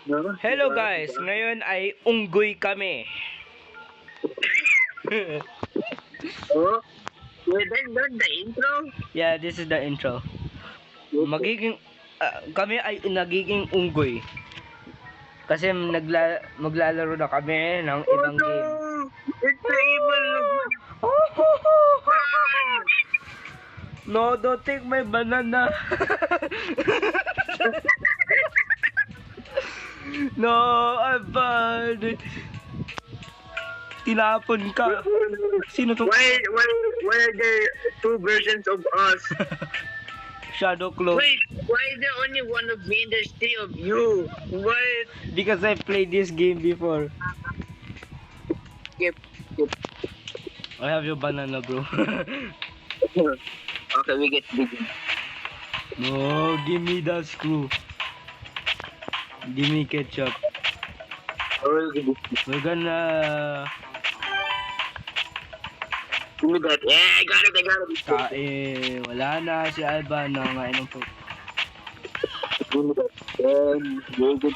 No? Hello guys, ngayon ay unggoy kami. Oh, wait, that's the intro? Yeah, this is the intro. Kami ay nagiging unggoy. Kasi maglalaro na kami ng ibang no! game. It's the evil No, don't take my banana. No, I'm bad. Tinapon ka. Sino to? Why are there two versions of us? Shadow Clone. Wait, why is there only one of me and there's three of you? What? Because I played this game before. Skip. I have your banana, bro. Okay, we get big. No, give me the screw. Give me ketchup. We're gonna Give me that. Yeah, I got it. kain. Wala na si Alba na ngayon po. Give me that. Very good.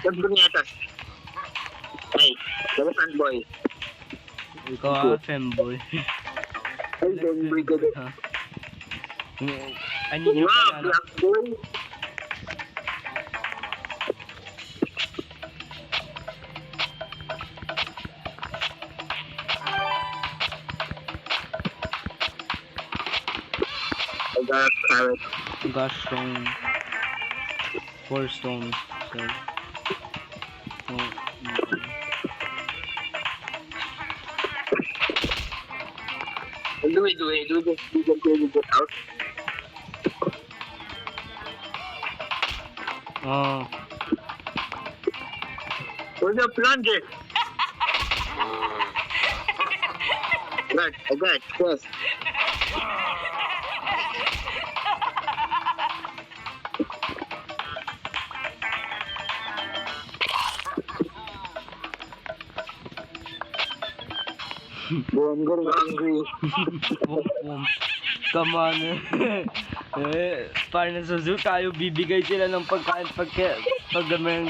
Let's bring atas. Hey, elephant boy. Ikaw femboy. Hey, very good. Huh? I need your Wow, banana. black boy. I got carrot. Got stone. 4 stones. So. Do we get out? Oh. Where's the plunger? I got, yes. Bro, I'm getting hungry. Come on. Para na sa zoo tayo, bibigay sila ng pagkain pag naman.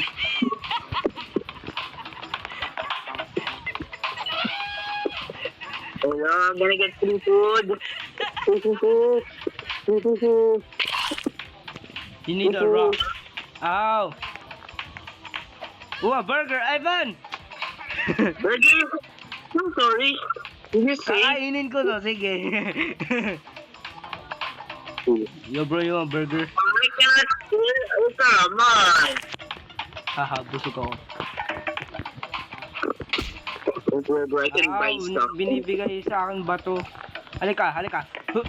Oh yeah, I'm gonna get free food. You need a rock. Ow! Ooh, a burger, Ivan! Burger? I'm sorry. Did you say? Kakainin ko to, sige. Yo bro, you want burger? I cannot steal. Oh, come on. Haha, busog ako. Bro, I can buy stuff. Binibigay sa akin bato. Halika. Huh.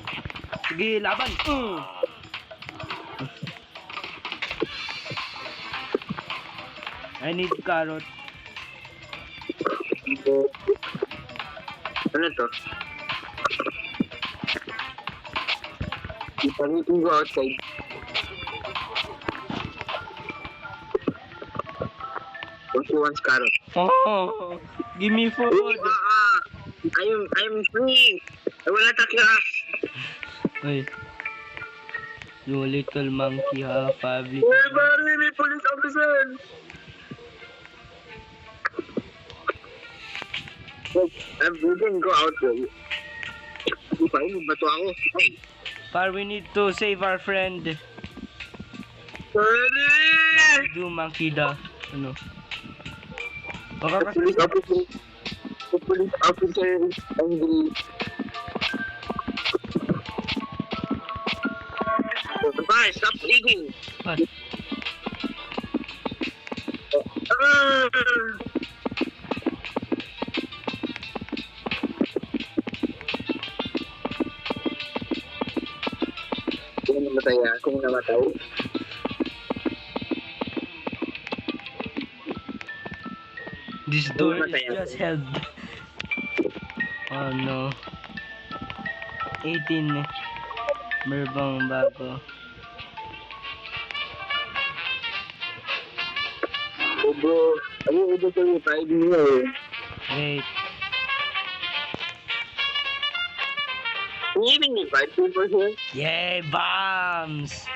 Sige, laban. I need carrot. Ano to? We can go outside. Who wants carrot? Oh, give me food. I'm free. I will attack you. Hey, you little monkey, ha? Public. Everybody, may police officer. We can go out there. Bato ako. Hey. Par, we need to save our friend. Sorry! Do monkey da. Ano? The police officer is angry. Bye, stop digging. What? Kung namatay. This door is just held. Oh no. 18 eh. Meron bago. Oh bro, are you able to revive me? Wait. Can you even revive people here? Yay, bombs!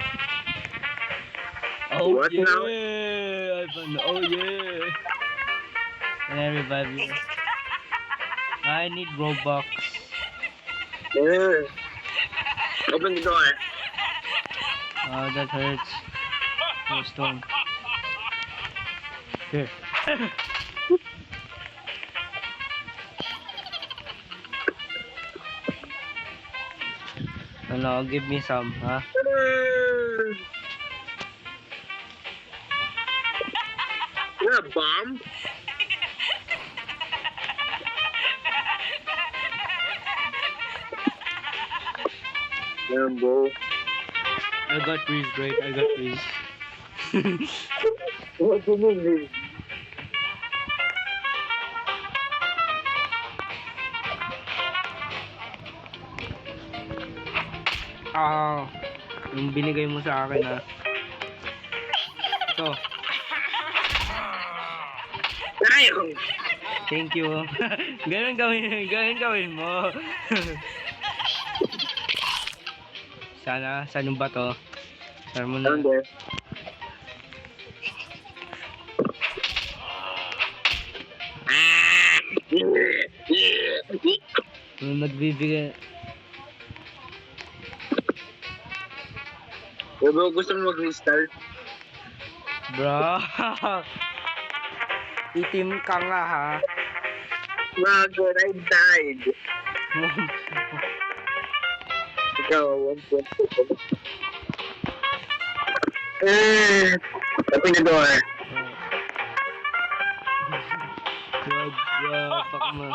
Oh What yeah! now? on. Oh yeah. Can I revive you? I need Robux. Yeah. Open the door. Oh, that hurts. Oh, stone. Here. Ano, give me some, huh? You're a bomb? Yeah, bro. I got freeze, right? I got freeze. What do you mean? Ah, yung binigay mo sa akin, ha? Ito. Ayaw! Thank you. Ganun gawin mo. Sana, saan yung bato? Saan mo na? Down there. Nagbibigay. Bro, gusto mo mag-restart? Bro. Itim ka nga, ha? Mago, I died. Ikaw, 1.2. Open the door. Fuck mo.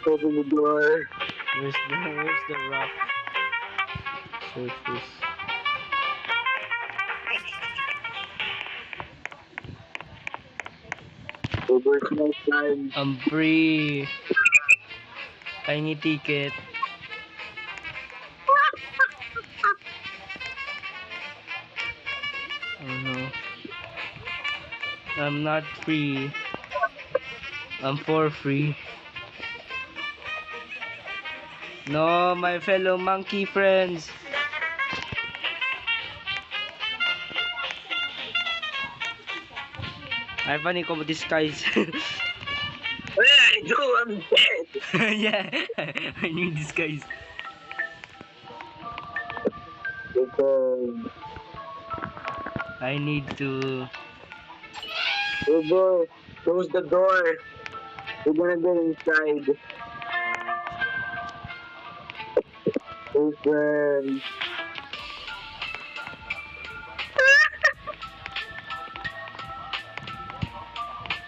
Open the door. Where's the rock? Surface. Over no time. I'm free. Tiny ticket. I'm not free. I'm for free. No, my fellow monkey friends. I funny ko disguise. Yeah, I do, I'm dead. Yeah, I need disguise. Okay. I need to. Bro, close the door. We're gonna go inside. Open.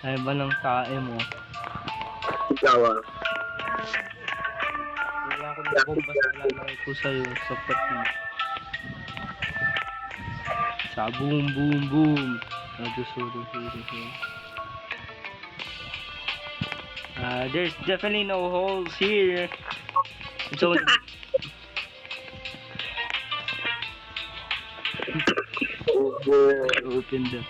Ay ba ng tae mo? Ikaw ah. Wala akong nabomba sa lalaki ko sa'yo sa pati. Sa boom boom boom. There's definitely no holes here. So open them.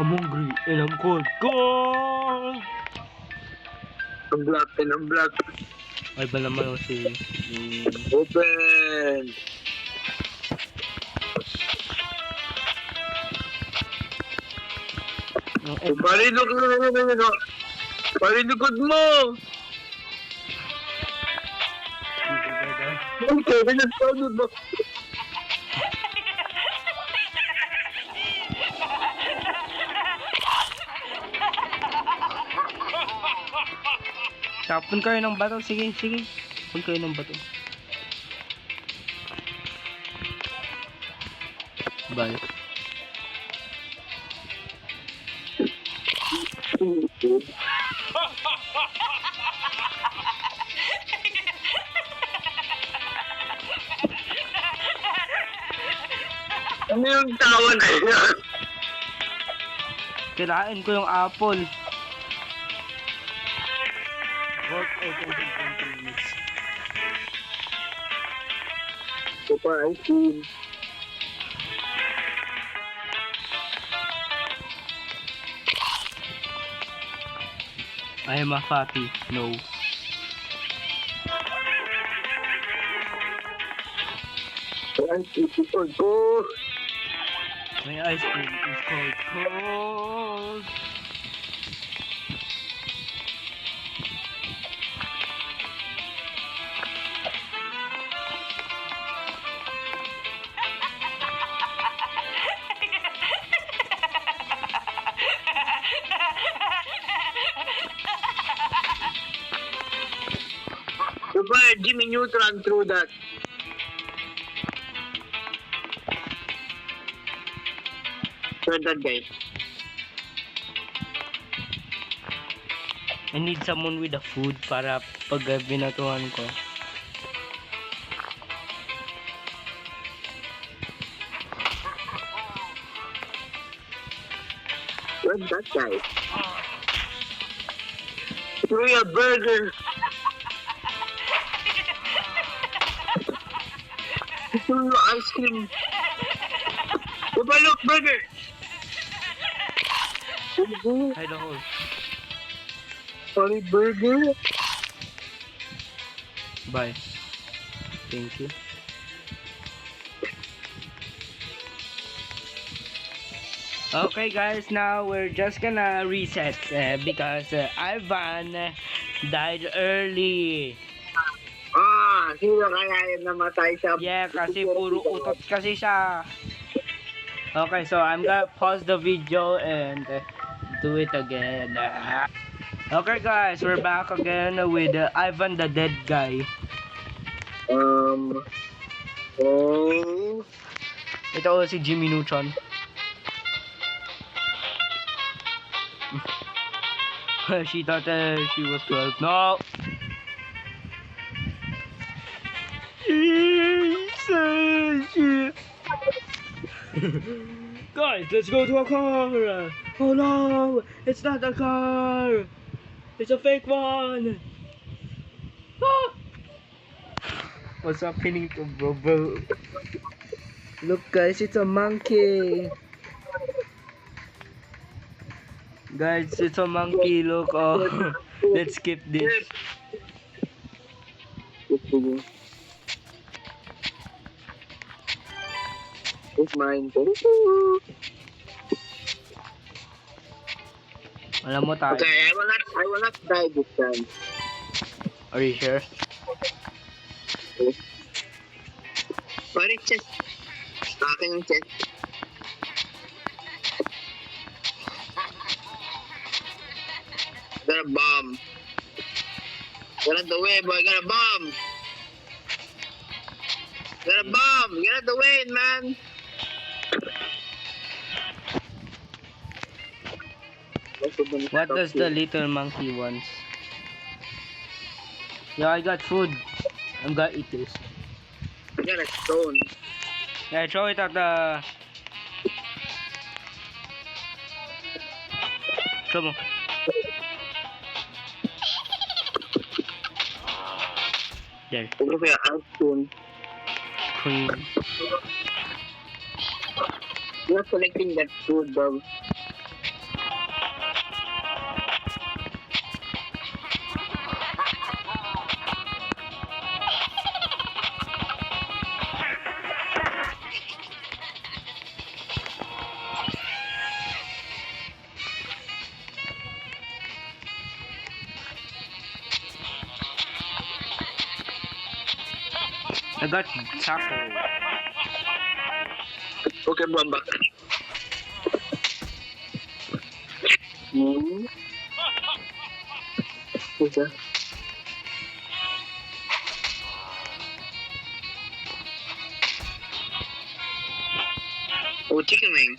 I'm hungry and I'm cold. Cold! I'm black and I'm black. Ay ba naman si... Open. Parinugod mo! Okay, pinagpagod mo. Tapon kayo ng bato. Sige, sige. Tapon kayo ng bato. Bye. Ano yung tawa na yun? Kirain ko yung apple. Work out in 20 minutes. Super ice cream. I am a fatty. No. Ang titipod ko. My ice cream is cold. Cold. Goodbye, Jimmy Neutron through that. Through that guy. I need someone with a food para pag binatuhan ko. Where's that guy? Through your burger. Through your ice cream. Goodbye, look, burger. Hide a hole. Sorry, burger. Bye. Thank you. Okay guys, now we're just gonna reset because Ivan died early. Sino kaya yung namatay sa... Yeah, kasi puro utot kasi siya. Okay, so I'm gonna pause the video and do it again. Okay guys, we're back again with Ivan the dead guy. Oh... Ito si Jimmy Neutron. She thought she was 12. No! Guys, let's go to a car! Oh no! It's not a car! It's a fake one! Ah! What's happening to bro? Look guys, it's a monkey! Guys, it's a monkey, look, oh. Let's skip this. It's mine. Alam mo tayo. Okay, I will not die this time. Are you sure? Sorry, chest. Akin yung chest. Got a bomb. Get out the way, boy. Got a bomb. Got a bomb. Get out the way, man. What does the little monkey wants? Yeah, I got food. I'm gonna eat this. I got a stone. Yeah, throw it at the... Come on. There. Look at your stone. Queen. You're collecting that food, dog. I got taco. Okay, bomba. Okay. Oh, chicken wing.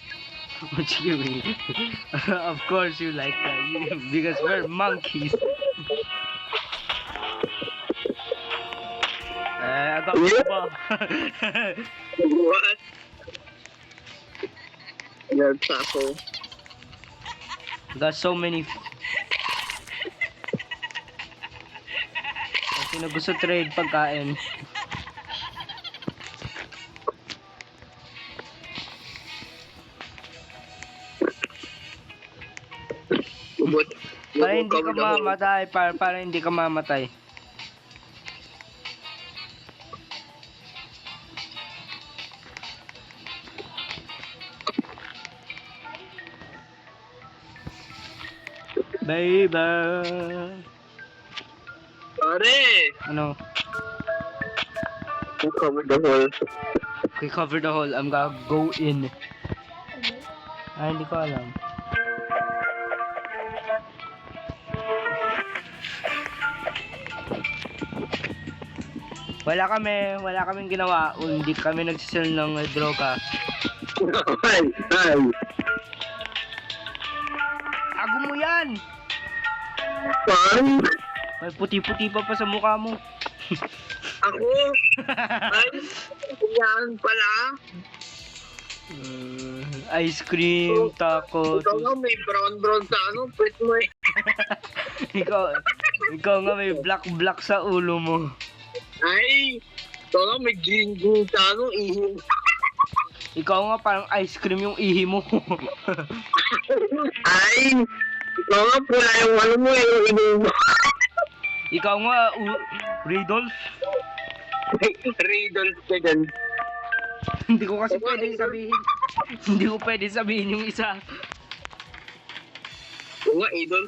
What you mean? Of course you like that, because we're monkeys. I got Boba. What? Your taco. Got so many. Sino gusto trade pagkain? But, Para hindi ka mamatay, para hindi ka mamatay. Baby. Pare! Ano? You covered the hole. Okay, cover the hole. I'm gonna go in. Ay, hindi ko alam. Wala kaming ginawa. Hindi kami nagsisell ng droga. Ay! Ay! Tago mo yan! Pare! May puti-puti pa sa mukha mo. Ako? Ay! Yan pala. Ice cream, taco. Ikaw nga may brown sa ano, pwet mo eh. ikaw nga may black sa ulo mo. Ay! Ikaw nga may green sa ano, ihi. Ikaw nga parang ice cream yung ihi mo. Ay! Ikaw nga pula yung ano mo eh, yung ihi mo. Ikaw nga, Rudolph. Riddle ka dyan. Hindi ko kasi pwede sabihin. Hindi ko pwede sabihin yung isa. Oo nga, idol.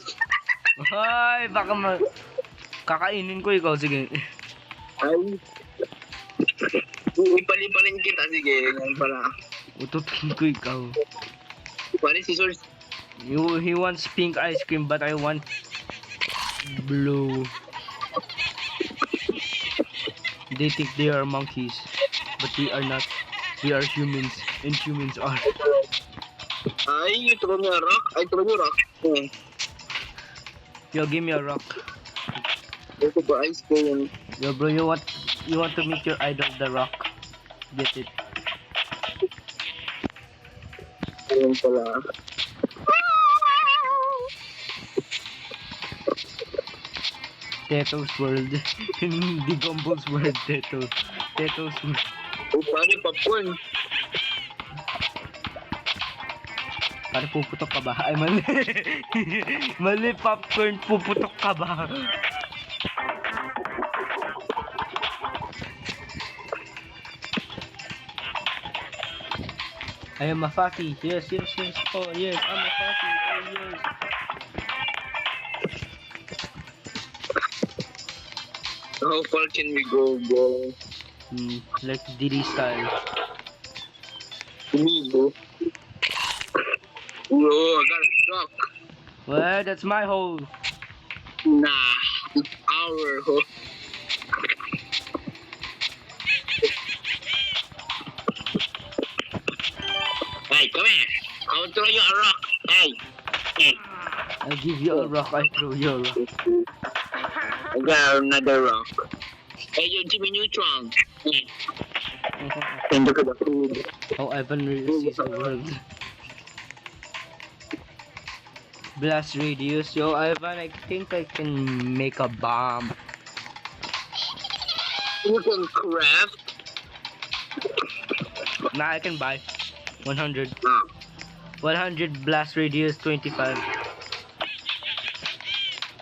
Ay, baka kakainin ko ikaw, sige. Ay. Ipalipalin kita, sige. Ngayon pala. Ututin ko ikaw. Pare, scissors. He wants pink ice cream, but I want blue. They think they are monkeys, but we are not. We are humans, and humans are. Ay, you throw me a rock. I throw you a rock. Yo, give me a rock. Ito ba ice cream? Yo, bro, you want to meet your idol, The Rock? Get it? Ayun pala. Teto's World. Hindi Gumball's World, Teto's World. Oh, pare, popcorn. Pare, puputok ka ba? Ay, mali. Mali, popcorn, puputok ka ba? I am a fatty. Yes. Oh, yes, I'm a fatty. Oh, yes. How far can we go, bro? Like Diddy style. Me, bro. Whoa, I got a truck. Well, that's my hole. Nah, it's our hole. Hey, come here. I'll throw you a rock. Hey. Hey. I give you a rock, I throw you a rock. I got another rock. Hey, you Jimmy Neutron. Hey. And look at the food. Oh, Ivan sees the world. Blast radius. Yo, Ivan, I think I can make a bomb. You can craft. Nah, I can buy. 100. Ah. 100 blast radius, 25.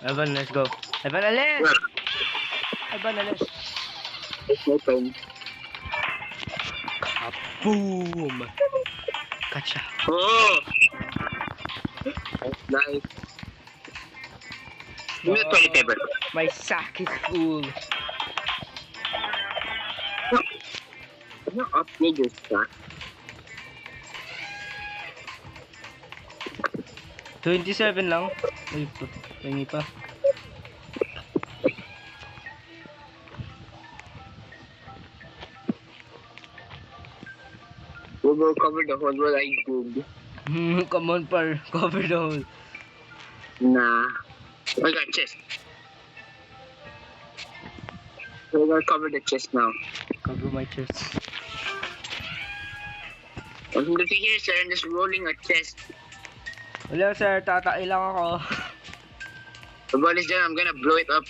Ivan, let's go. Ivan, alis! Well, Ivan, alis. it's no time. Boom! Gotcha. Oh! That's nice. Give me the toilet paper. My sack is full. I'm not upgrade your stuff. 27 lang. Uy, tingi pa. We will cover the whole world I did. Come on, par. Cover the hole. Nah. I got chest. We're gonna cover the chest now. Cover my chest. I'm looking here, sir, and just rolling a chest. Wala, sir. Tatai lang ako. The ball is done, I'm gonna blow it up.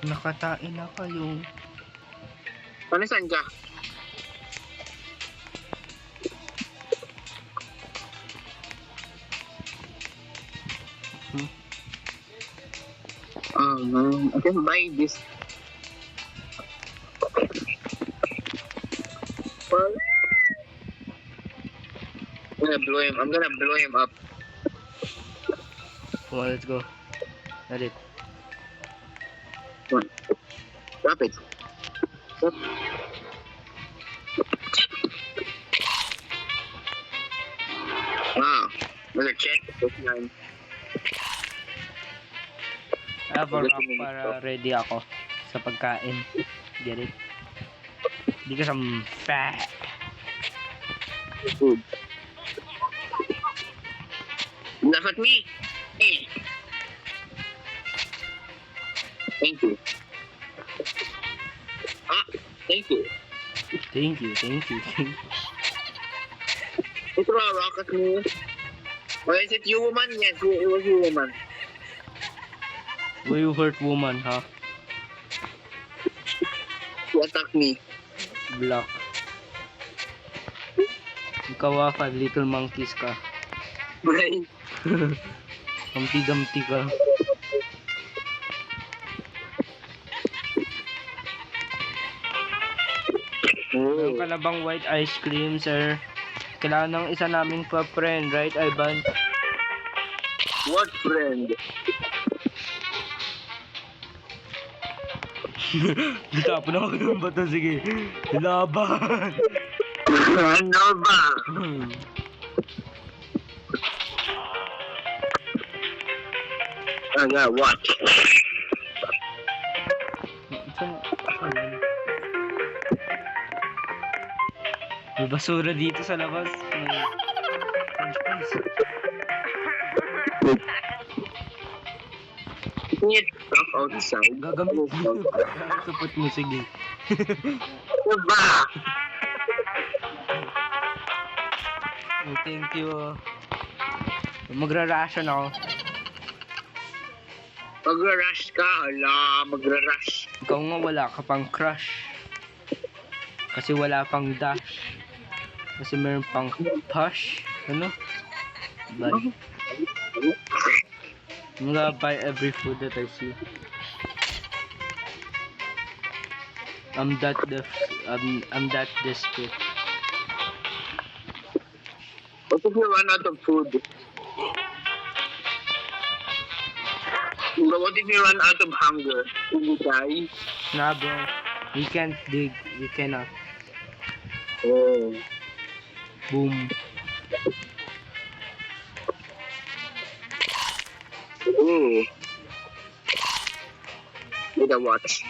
Nakatain na kayo. Ano saan ka? I can buy this. Well, I'm gonna blow him up. Come on, let's go. Edit. Come on. Drop it. Drop. Wow. There's a check. I have a rock para ready ako sa pagkain. Get it? Because I'm fat. Food. Laugh at me. Hey. Thank you. Ah, thank you. Thank you, thank you, thank you. Ito a rock at me. Or is it you, woman? Yes, it was you, woman. Will you hurt woman, ha? You attack me. Block. Ikaw 5 little monkeys ka. Right? Gamti-gamti ka. Meron ka na bang white ice cream, sir? Kailangan ng isa naming pa-friend, right, Ivan? What friend? Tapon ako ng bato, sige. Laban! Ano ba? I gotta watch. May basura dito sa labas. French fries. Can you talk outside? Gagamit mo. Support mo, sige. Ano ba? Oh, thank you. Magra-ration ako. Magra-rush ka, ala, magra-rush. Ikaw nga wala ka pang crush. Kasi wala pang dash. Kasi meron pang push. Ano? Like, I'm gonna buy every food that I see. I'm that desperate. What if you run out of food? But what if you run out of hunger? Will you die? Nah, bro. We can't dig. We cannot. Oh. Boom. Ooh. With a watch.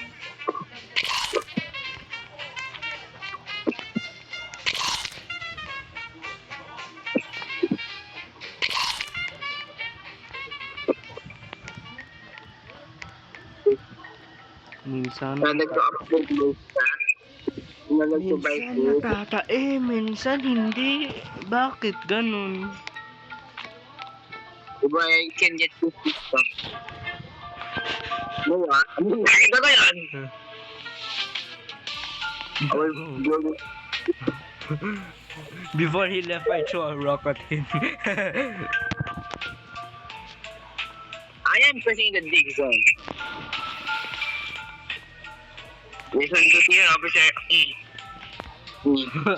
Minsan Nag-upload mo siya. Nag-buy minsan food. natatae, minsan hindi. Bakit ganun? Diba, I can get 50 stuff. No, nakita ba yan? I will blow it. Before he left, I threw a rock at him. I am pressing the dig zone. Listen to here, officer.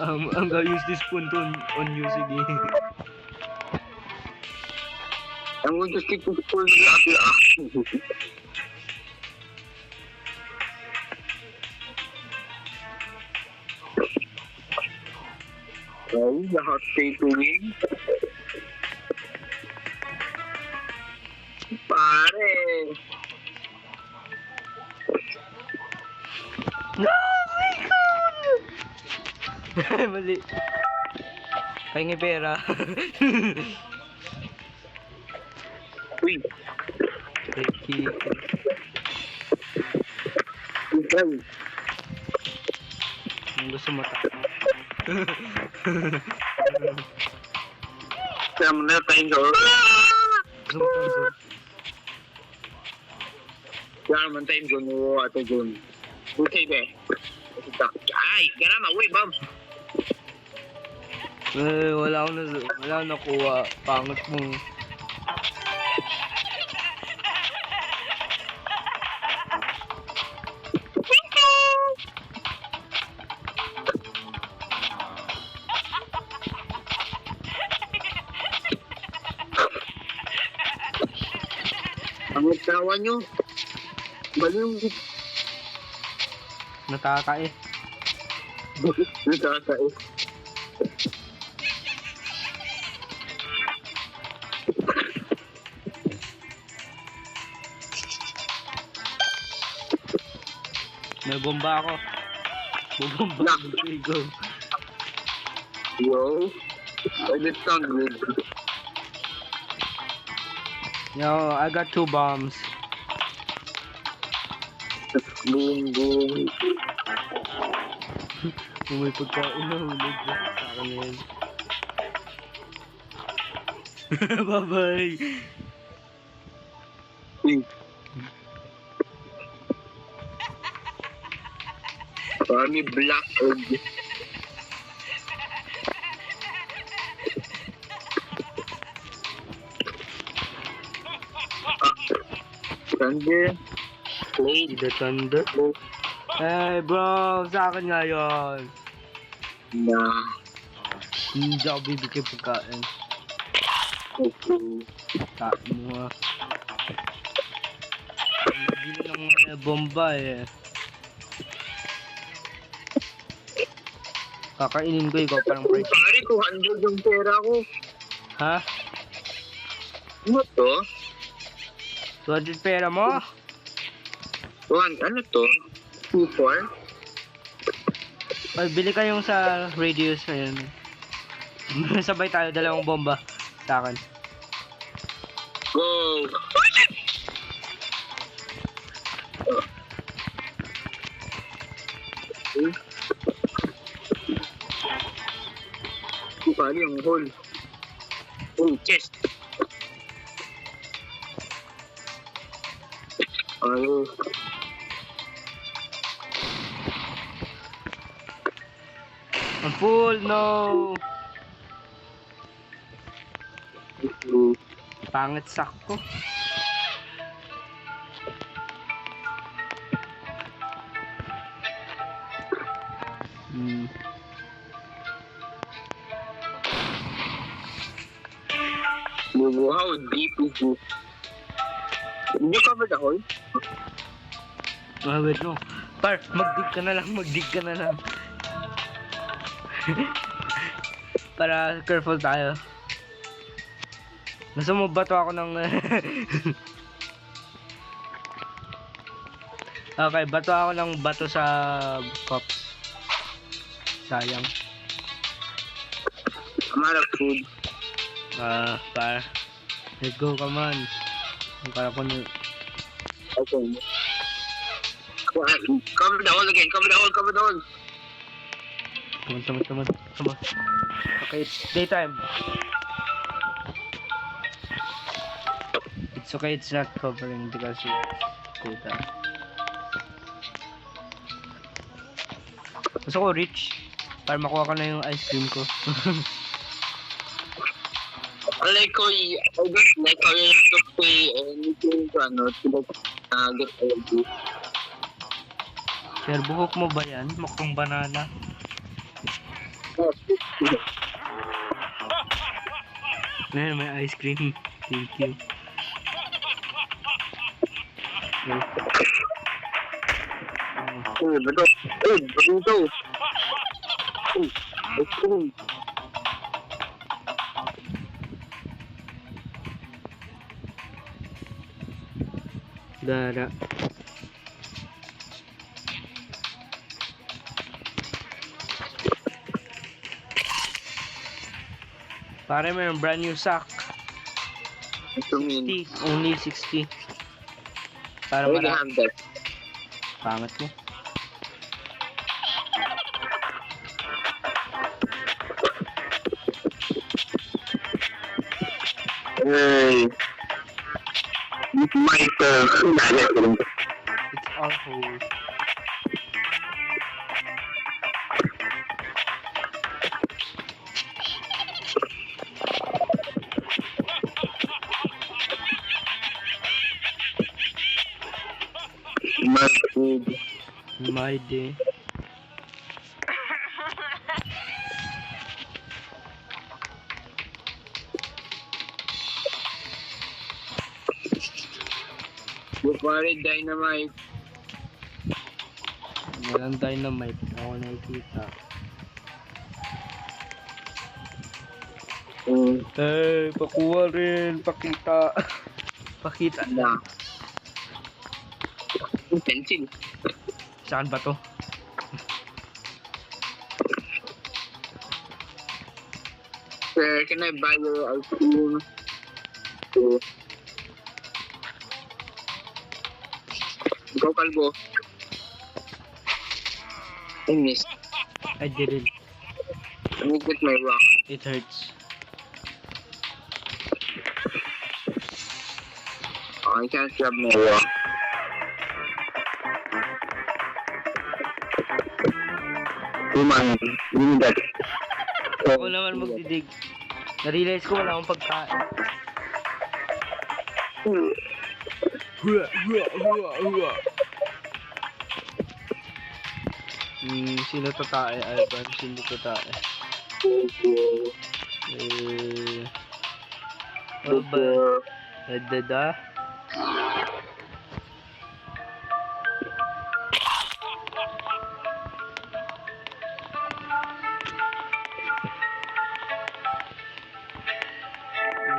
I'm gonna use this spoon on you, sige. I'm going to stick to the full up your ass. Oh, the hot taping. Pare. No, my God! Mali. Pahingi pera. Uy. Thank you. Ikaw. Ang gusto mo tayo. Kaya mo na tayo ko. Zoom to zoom. Kaya mo tayo ko no ato dun. Okay be. Ito. Garama, uy, Bob. Wala akong nakuha. Pangat mo. Ang tawa nyo. Baliw. Natatae. Natatae. May bomba ako. Bubomba Nak. ko. Yo. I did sound good. Yo, I got 2 bombs. Boom, boom. Kung may pagkain na hulog ko sa akin na yan. Bye-bye. Kami black egg. Thunder. See the thunder? Hey bro, sa akin nga yun. Nah. Hindi ako bibigay pagkain. Okay. Kain mo nga. Hindi lang bomba eh. Kakainin ko ikaw parang Uy, price. pare, 200 yung pera ko. Ha? Ano to? 200 pera mo? Ano to? 2-4? Ay, bili kayong sa radius na yun. Sabay tayo, dalawang bomba sa akin. Go! Paano yung hole? Oh, chest. Ano? I'm full, no! Pangit sakto. Wow, deep is this. Did you cover the hole? Wait, no. Par, magdig ka na lang. Para careful tayo. Gusto mo bato ako ng... Okay, bato ako ng bato sa pops. Sayang. I'm out of food. Par. Let's go, come on. Ang kala ko na... Okay. Cover the hole again. Cover the hole. Come on. Okay, it's daytime. It's okay, it's not covering because it's cool down. Gusto ko rich para makuha ko na yung ice cream ko. I like how you have to pay anything to get ID. Sir, buhok mo ba yan? Mukhang banana. Ngayon may ice cream. Thank you. Bato. Ice cream. Dara. Pare, may brand new sack. Ito mean. 60. Only 60. Para I already wala. have that. Pangat mo. Hey. It's my It's awful. my day. Bukari dynamite. Walang dynamite. Ako nakikita. Eh, pakuha rin. Pakita. Pakita Na. Pencil. Saan ba to? Sir, can I buy your ice cream? Ikaw, kalbo. I missed. I didn't. Let me get my rock. It hurts. Oh, I can't grab my rock. Come on, give me that. Ako naman magdidig. Na-realize ko wala akong pagkain. Hua, hua, hua, hua. Sino tatae? Ivan, sino tatae? Ano ba? Dada?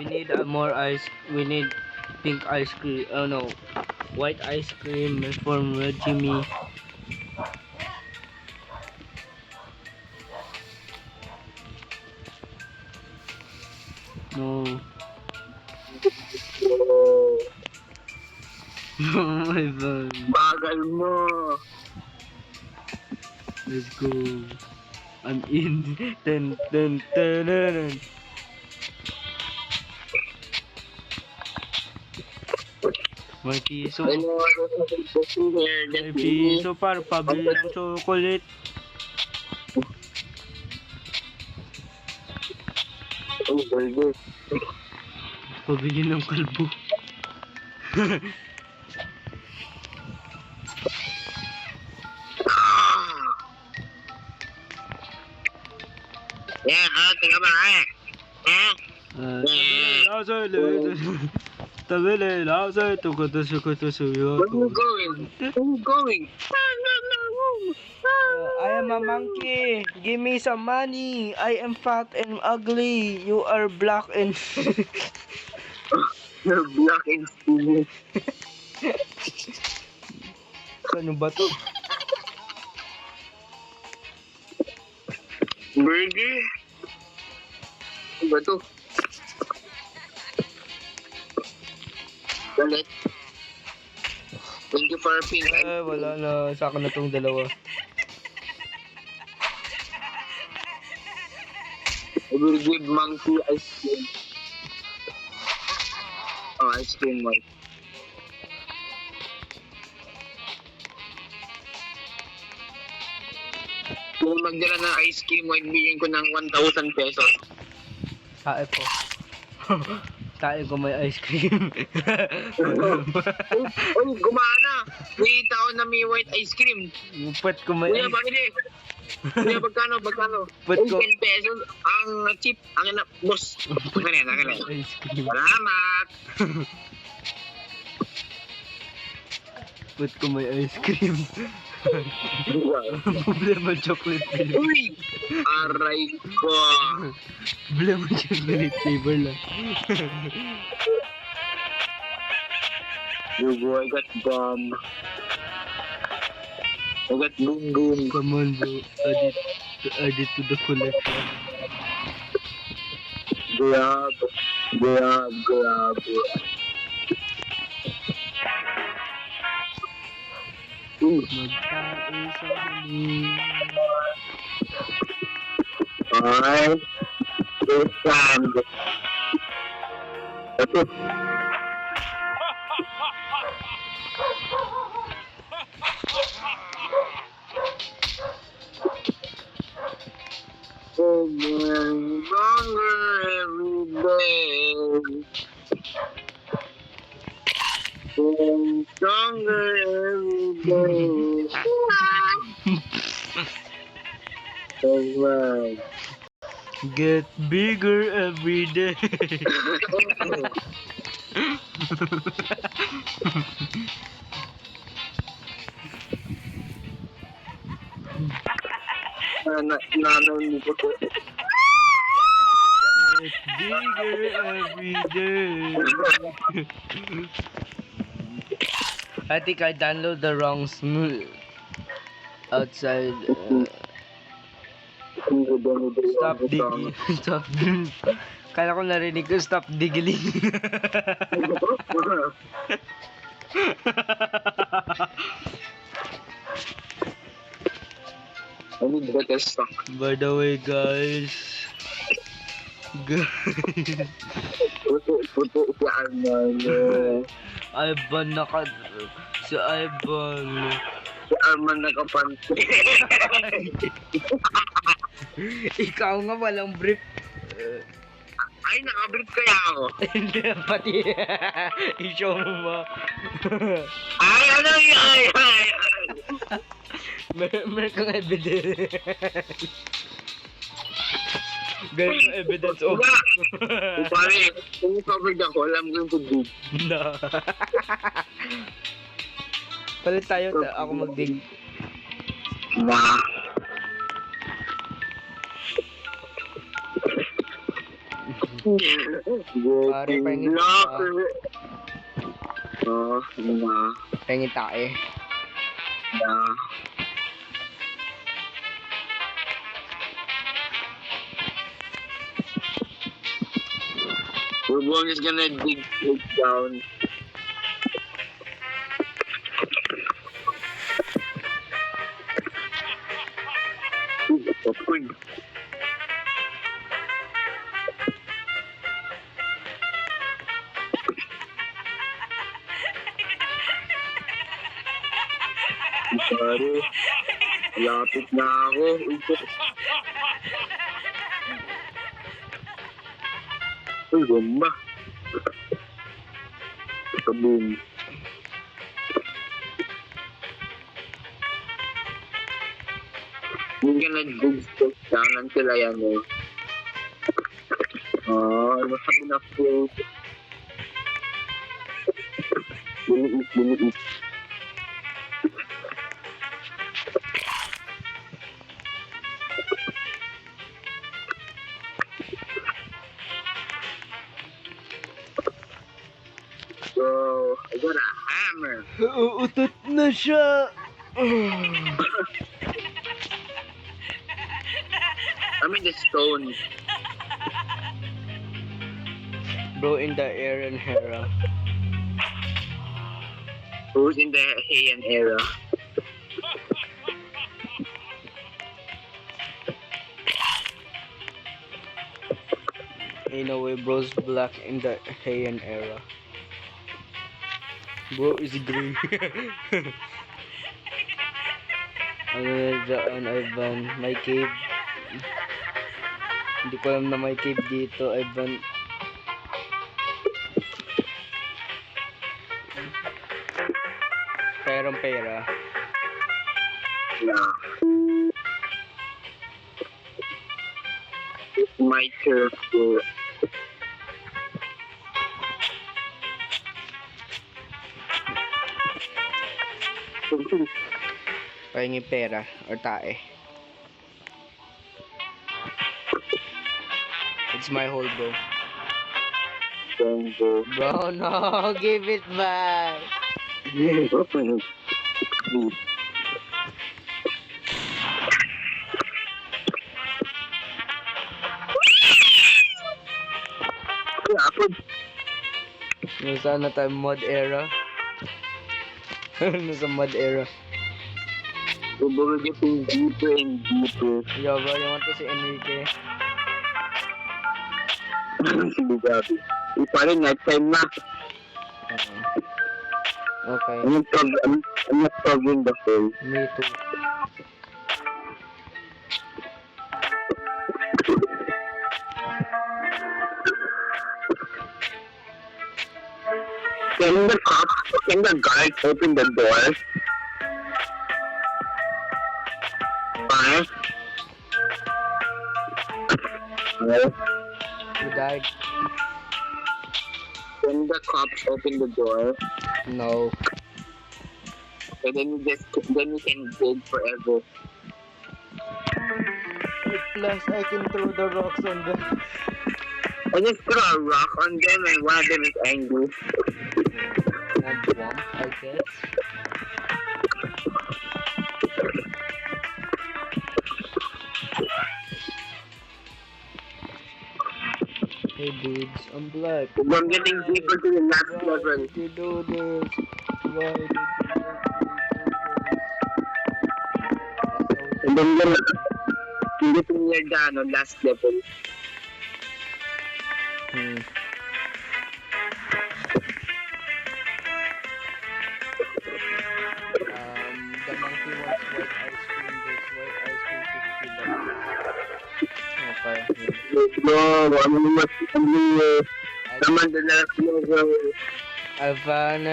We need more ice. We need pink ice cream. Oh no, white ice cream from Jimmy. No. No, Ivan. Bagal mo. Let's go. I'm in. Ten, ten, ten, ten. May piso. May piso para pabili ng chocolate. Oh, burger. Pabili ng kalbo. Yeah, teka ba eh? Tabili lasa ito kata suyo. Where are you going? Where are you going? I am a monkey. Give me some money. I am fat and ugly. You are black and You're black and skinny. ano ba to? Burger? Ano ba to? Galit. Thank you for pink. Wala na. Sa akin na tong dalawa. I will give monkey ice cream. Oh, ice cream white. Kung magdala ng ice cream white, bigyan ko ng 1,000 pesos. Sae po. Sae ko may ice cream. Uy, gumana! Nakita ko na may white ice cream. Pwet ko may Kuya, ice bakit Kuya, magkano? Ba't ko- 10 pesos. Ang cheap. Ang ina, boss. Akin na. ice cream. Salamat! Pwet ko may ice cream. Problema chocolate flavor. Uy! Aray ko. Problema chocolate flavor lang. Yo, boy, I got bomb. I got boom boom. Come on bro. Add it to the collection. Grab. Magkain sa huli. Alright. First time. That's it. Getting longer every day. Getting stronger every day. Oh my. Get bigger every day. Nanay mo ko. Get bigger every day. I think I download the wrong smooth outside. Stop digging. Stop. Kala ko narinig ko, stop diggling. I need better stock. By the way, guys. Puto si Arman. Ivan si Ivan. Si Arman nakapansin. Ikaw nga walang brief. Ay, nakabrief kaya ako. Hindi, pati. I-show mo ba? Ay, ano yan? Meron kang evidence. Ganun ang evidence of... Pare, kung covered ako, alam ko yung good. No. Palit tayo, ako mag-dig. Ma. Pare, pahingin block. ka. Oh, ma. Pahingin tayo. Yeah. Bubong is gonna dig it down. Popcorn. Pare, lapit na ako. Uy, bomba. Kaboom. Hindi ka nag-dig stuff down until ayan mo. Ano sa pinag-float? Biniit. So, I got a hammer. Uutot na siya. I'm in the stone. Bro, in the Aaron era. Who's in the Heian era? In a way, bro's black in the Heian era. Bro is green. Ano na dyan, Ivan? May cave. Hindi ko alam na may cave dito, Ivan. Perong pera. Yeah. It's my turf. Pahingin pera or tae. It's my whole bro. Bro, no, give it back. Nasa na tayo mod era. Nasa mod era. We're getting deeper and deeper. Yo bro, you want to see Enrique? Sige, gabi. Pare, night time na. Okay. I'm not covering the hole. Me too. Can the guard open the door? Pare? You died? When the cops open the door, No. and then you can dig forever. Plus, I can throw the rocks on them. I just throw a rock on them and one of them is angry. And womp, I guess. Hey dudes, I'm black. I'm getting deeper to the last Why level. did you do this? Why did you And then you're getting near the last level. The monkey wants white ice cream. There's white ice cream $50. Okay. No, naman the last level. Alvan,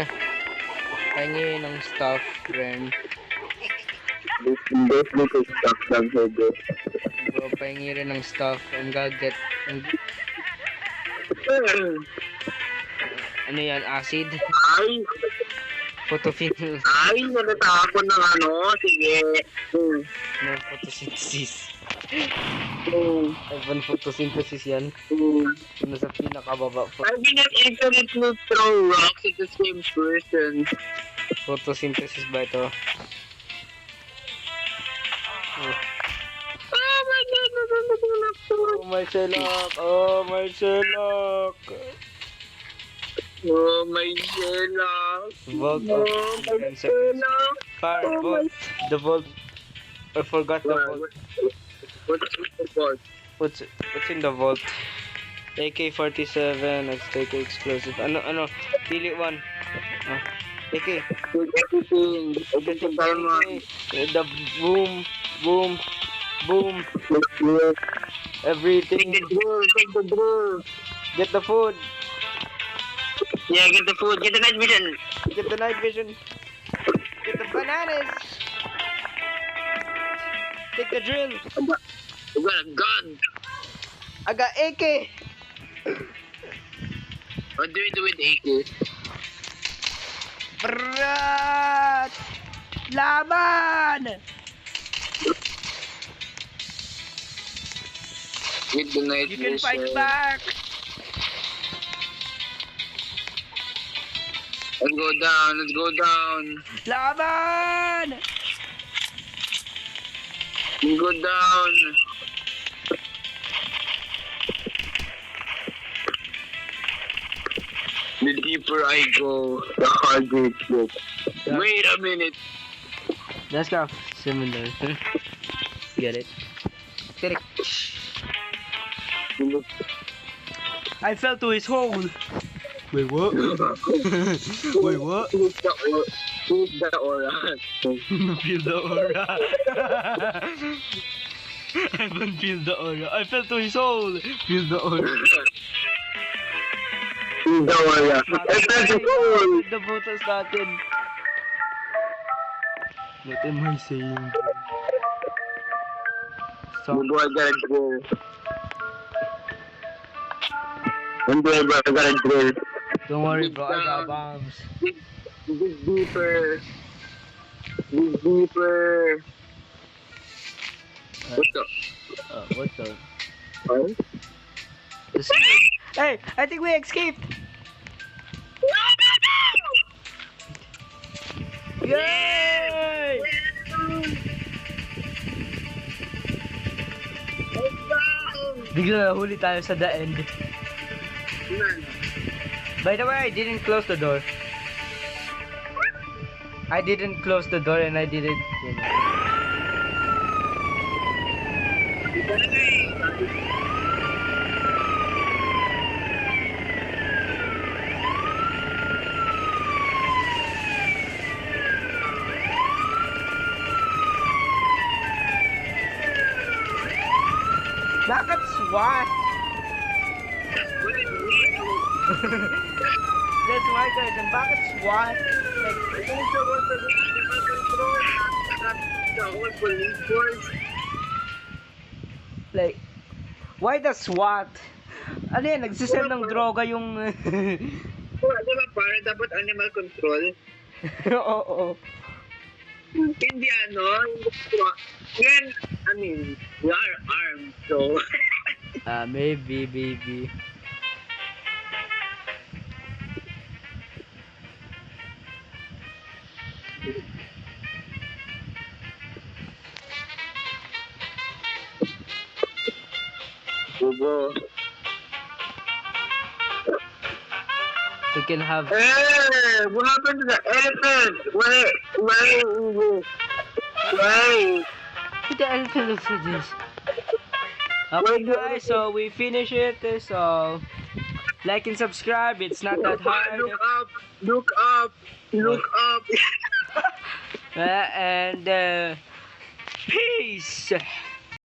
tangi ng stuff, friend. This little stuff lang here, bro. Bro, pahingi rin ng stuff. I'm gonna get... Ano yan? Acid? Ay, Photophin... natatapon ng ano. Sige. No, photosynthesis. Hmm. Alvan, photosynthesis yan. Nasa pinakababa. I cannot infinitely throw rocks at the same person. Photosynthesis ba ito? Oh my god, Oh, my Sherlock! Oh, my Sherlock! oh my Sherlock. Vault Oh of my defense. Sherlock. Fire, Oh vault. The vault. I forgot the vault. What's the vault? What's in the vault? AK-47, let's take explosive. Ano? Pili one. AK. With everything. Everything tayo mo. The boom. Everything. Take the drill. Get the food. Yeah, get the food. Get the night vision. Get the night vision. Get the bananas. Take the drill. I got a gun. I got AK. What do we do with AK? Brat! Laban! With the night You can vision. fight back! Let's go down. Let's go down. Laban! Let's go down. The deeper I go, the harder it gets. Yeah. Wait a minute. That's kind of similar. Get it? Get it? I fell to his hole. Wait, what? Wait, what? Who's the aura? Feel the aura. I haven't feel the aura. I fell to his hole. Feel the aura. Who's the aura? It's the goal. The butas natin. What am I saying? You boy gotta drill. One day, bro, I gotta drill. Don't worry, bro. I got bombs. Dig deeper. Dig deeper. What's up? What's up? Huh? Hey, I think we escaped. Yay! Bigla nahuli tayo sa the end. By the way, I didn't close the door. I didn't close the door and I didn't, you know. Bakit SWAT? That's my question. Bakit SWAT? Like, Why the SWAT? Ano yan? Nagsisell ng droga yung... Di ba para dapat animal control? Oo. Hindi ano, yan, I mean, we are armed, so... Maybe. Bubo. We can have... Hey, what happened to the elephant? Why? The elephant looks like this. Okay guys, so we finish it. So like and subscribe. It's not that hard. Look up. And peace.